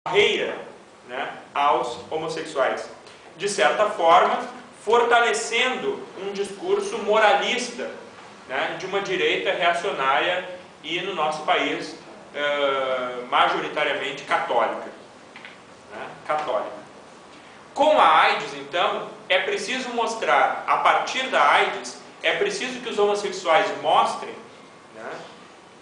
barreira, né, aos homossexuais. De certa forma, fortalecendo um discurso moralista, né, de uma direita reacionária e, no nosso país, majoritariamente católica. Né, católica. Com a AIDS, então, é preciso mostrar, a partir da AIDS, é preciso que os homossexuais mostrem, né,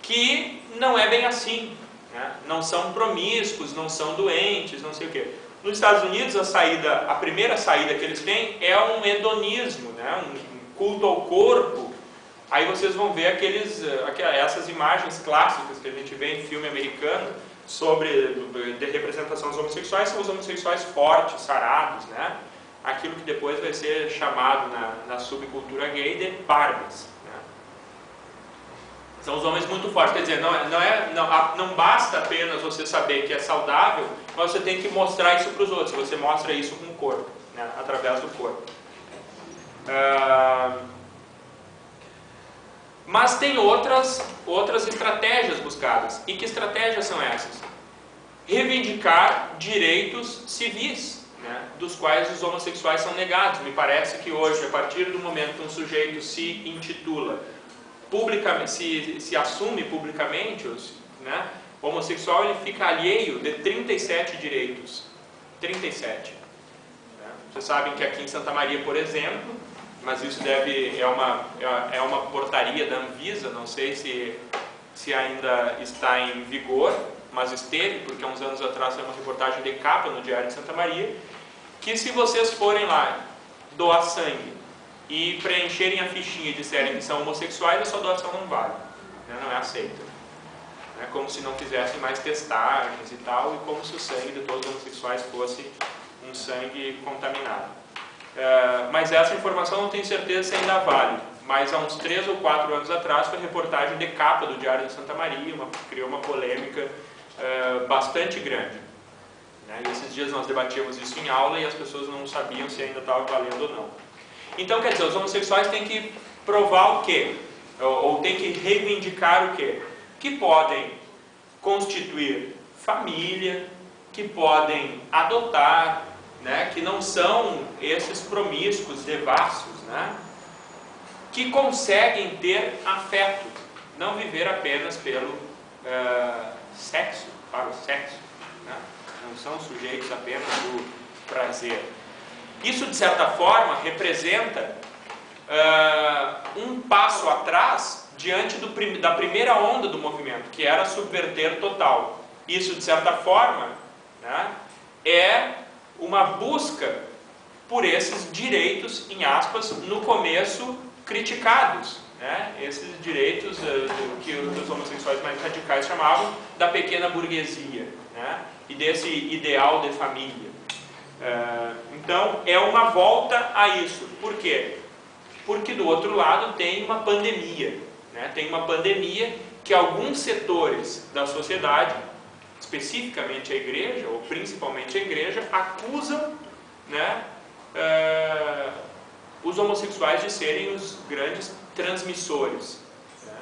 que não é bem assim. Né? Não são promíscuos, não são doentes, não sei o quê. Nos Estados Unidos, a primeira saída que eles têm é um hedonismo, né? Um culto ao corpo. Aí vocês vão ver essas imagens clássicas que a gente vê em filme americano de representação dos homossexuais, são os homossexuais fortes, sarados, né? Aquilo que depois vai ser chamado na subcultura gay de Barbies. São os homens muito fortes, quer dizer, não basta apenas você saber que é saudável, mas você tem que mostrar isso para os outros. Você mostra isso com o corpo, né, através do corpo. Mas tem outras estratégias buscadas. E que estratégias são essas? Reivindicar direitos civis, né, dos quais os homossexuais são negados. Me parece que hoje, a partir do momento que um sujeito se intitula publicamente, se assume publicamente, né, o homossexual ele fica alheio de 37 direitos. 37. Né? Vocês sabem que aqui em Santa Maria, por exemplo, mas isso é uma portaria da Anvisa, não sei se ainda está em vigor, mas esteve, porque há uns anos atrás foi uma reportagem de capa no Diário de Santa Maria, que se vocês forem lá doar sangue e preencherem a fichinha e disserem que são homossexuais, a sua doação não vale, né? Não é aceita. É como se não fizessem mais testagens e tal, e como se o sangue de todos os homossexuais fosse um sangue contaminado. Mas essa informação não tenho certeza se ainda vale, mas há uns 3 ou 4 anos atrás foi reportagem de capa do Diário de Santa Maria, criou uma polêmica bastante grande. Né? E esses dias nós debatíamos isso em aula e as pessoas não sabiam se ainda estava valendo ou não. Então, quer dizer, os homossexuais têm que provar o quê? Ou têm que reivindicar o quê? Que podem constituir família, que podem adotar, né? Que não são esses promíscuos, devassos, né? Que conseguem ter afeto, não viver apenas pelo sexo, para o sexo, né? Não são sujeitos apenas do prazer. Isso, de certa forma, representa um passo atrás diante da primeira onda do movimento, que era subverter total. Isso, de certa forma, né, é uma busca por esses direitos, em aspas, no começo criticados. Né? Esses direitos que os homossexuais mais radicais chamavam da pequena burguesia, né? E desse ideal de família. Então, é uma volta a isso. Por quê? Porque do outro lado tem uma pandemia. Né? Tem uma pandemia que alguns setores da sociedade, especificamente a igreja, ou principalmente a igreja, acusam, né, os homossexuais de serem os grandes transmissores. Né?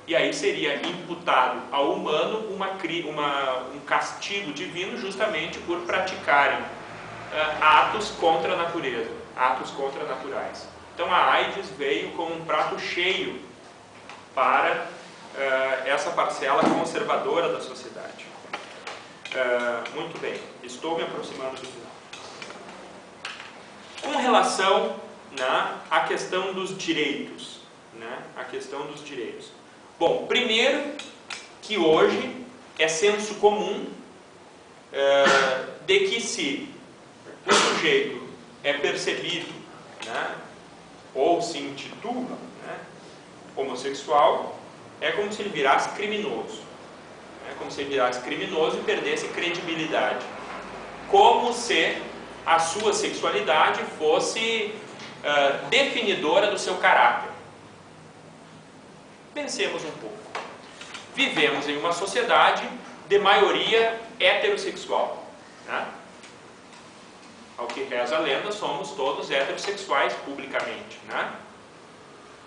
E aí seria imputado ao humano um castigo divino justamente por praticarem atos contra a natureza, atos contranaturais. Então a AIDS veio como um prato cheio para essa parcela conservadora da sociedade. Muito bem, estou me aproximando do final. Com relação, né, à questão dos direitos, né, a questão dos direitos. Bom, primeiro que hoje é senso comum de que se o sujeito é percebido, né, ou se intitula, né, homossexual, é como se ele virasse criminoso. É como se ele virasse criminoso e perdesse credibilidade. Como se a sua sexualidade fosse definidora do seu caráter. Pensemos um pouco. Vivemos em uma sociedade de maioria heterossexual. Né? Ao que reza a lenda, somos todos heterossexuais publicamente. Né?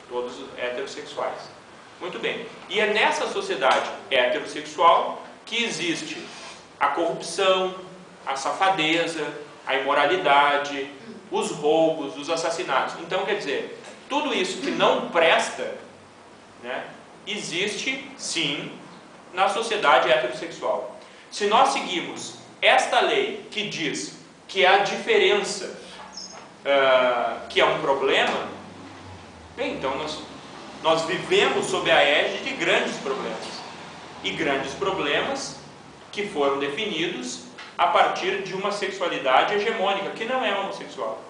Todos heterossexuais. Muito bem. E é nessa sociedade heterossexual que existe a corrupção, a safadeza, a imoralidade, os roubos, os assassinatos. Então, quer dizer, tudo isso que não presta, né, existe, sim, na sociedade heterossexual. Se nós seguimos esta lei que diz que a diferença que é um problema, bem, então nós vivemos sob a égide de grandes problemas. E grandes problemas que foram definidos a partir de uma sexualidade hegemônica, que não é homossexual.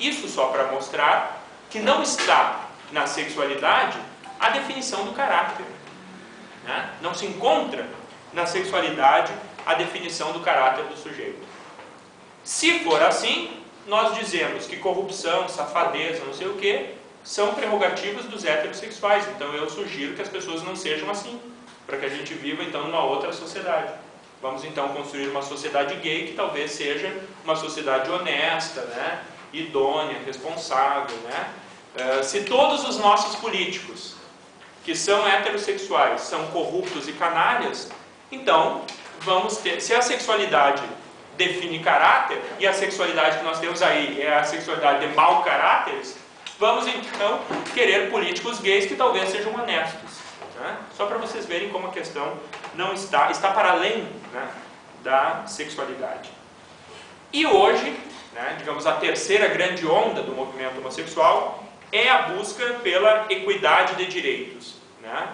Isso só para mostrar que não está na sexualidade a definição do caráter, né? Não se encontra na sexualidade a definição do caráter do sujeito. Se for assim, nós dizemos que corrupção, safadeza, não sei o que, são prerrogativas dos heterossexuais. Então eu sugiro que as pessoas não sejam assim, para que a gente viva então numa outra sociedade. Vamos então construir uma sociedade gay que talvez seja uma sociedade honesta, né? Idônea, responsável, né? Se todos os nossos políticos que são heterossexuais são corruptos e canalhas, então vamos ter, se a sexualidade define caráter, e a sexualidade que nós temos aí é a sexualidade de mau caráteres, vamos então querer políticos gays que talvez sejam honestos, né? Só para vocês verem como a questão não está para além, né, da sexualidade. E hoje, né, digamos, a terceira grande onda do movimento homossexual é a busca pela equidade de direitos, né?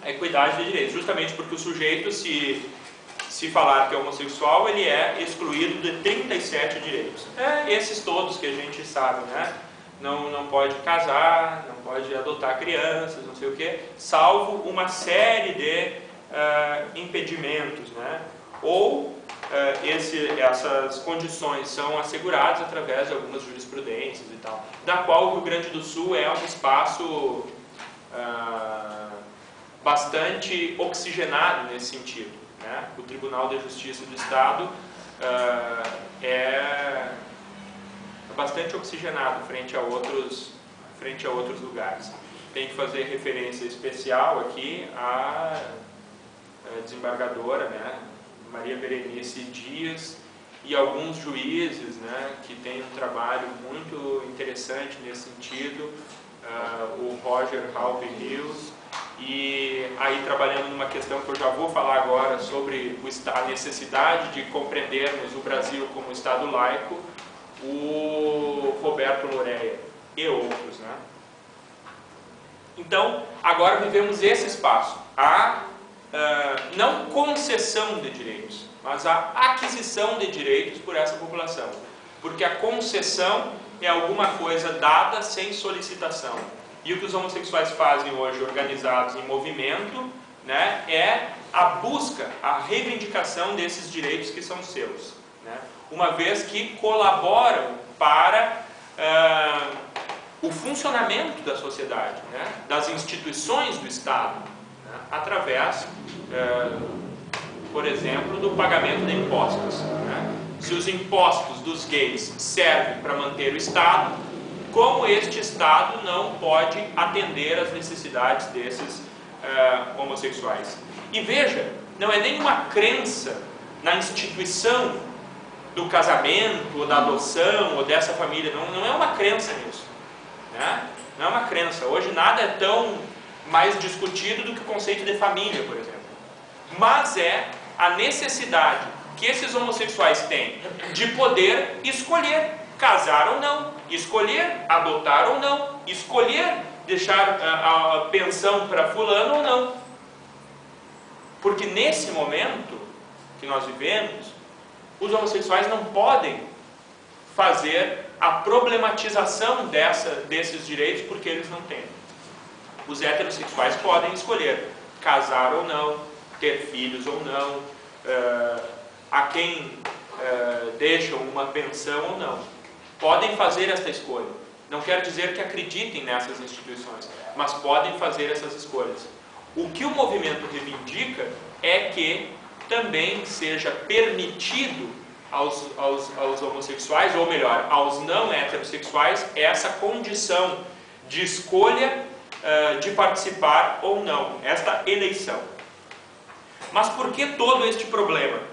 A equidade de direitos, justamente porque o sujeito, se falar que é homossexual, ele é excluído de 37 direitos. Esses todos que a gente sabe, né? Não pode casar, não pode adotar crianças, não sei o que, salvo uma série de impedimentos, né? Ou essas condições são asseguradas através de algumas jurisprudências e tal, da qual o Rio Grande do Sul é um espaço bastante oxigenado nesse sentido, né? O Tribunal de Justiça do Estado é bastante oxigenado frente a outros lugares. Tem que fazer referência especial aqui à desembargadora, né, Maria Berenice Dias, e alguns juízes, né, que têm um trabalho muito interessante nesse sentido, o Roger Halpe Hills, e aí trabalhando numa questão que eu já vou falar agora sobre a necessidade de compreendermos o Brasil como um Estado laico, o Roberto Loreia e outros, né? Então, agora vivemos esse espaço, não concessão de direitos, mas a aquisição de direitos por essa população, porque a concessão é alguma coisa dada sem solicitação, e o que os homossexuais fazem hoje, organizados em movimento, né, é a busca, a reivindicação desses direitos que são seus, né? Uma vez que colaboram para o funcionamento da sociedade, né, das instituições do Estado, né, através, por exemplo, do pagamento de impostos, né? Se os impostos dos gays servem para manter o Estado, como este Estado não pode atender às necessidades desses homossexuais? E veja, não é nenhuma crença na instituição do casamento, ou da adoção, ou dessa família, não é uma crença nisso, né? Não é uma crença. Hoje nada é tão mais discutido do que o conceito de família, por exemplo. Mas é a necessidade que esses homossexuais têm de poder escolher casar ou não, escolher adotar ou não, escolher deixar a pensão para fulano ou não. Porque nesse momento que nós vivemos, os homossexuais não podem fazer a problematização desses direitos porque eles não têm. Os heterossexuais podem escolher casar ou não, ter filhos ou não, a quem deixam uma pensão ou não. Podem fazer esta escolha. Não quer dizer que acreditem nessas instituições, mas podem fazer essas escolhas. O que o movimento reivindica é que também seja permitido aos homossexuais, ou melhor, aos não heterossexuais, essa condição de escolha de participar ou não, esta eleição. Mas por que todo este problema?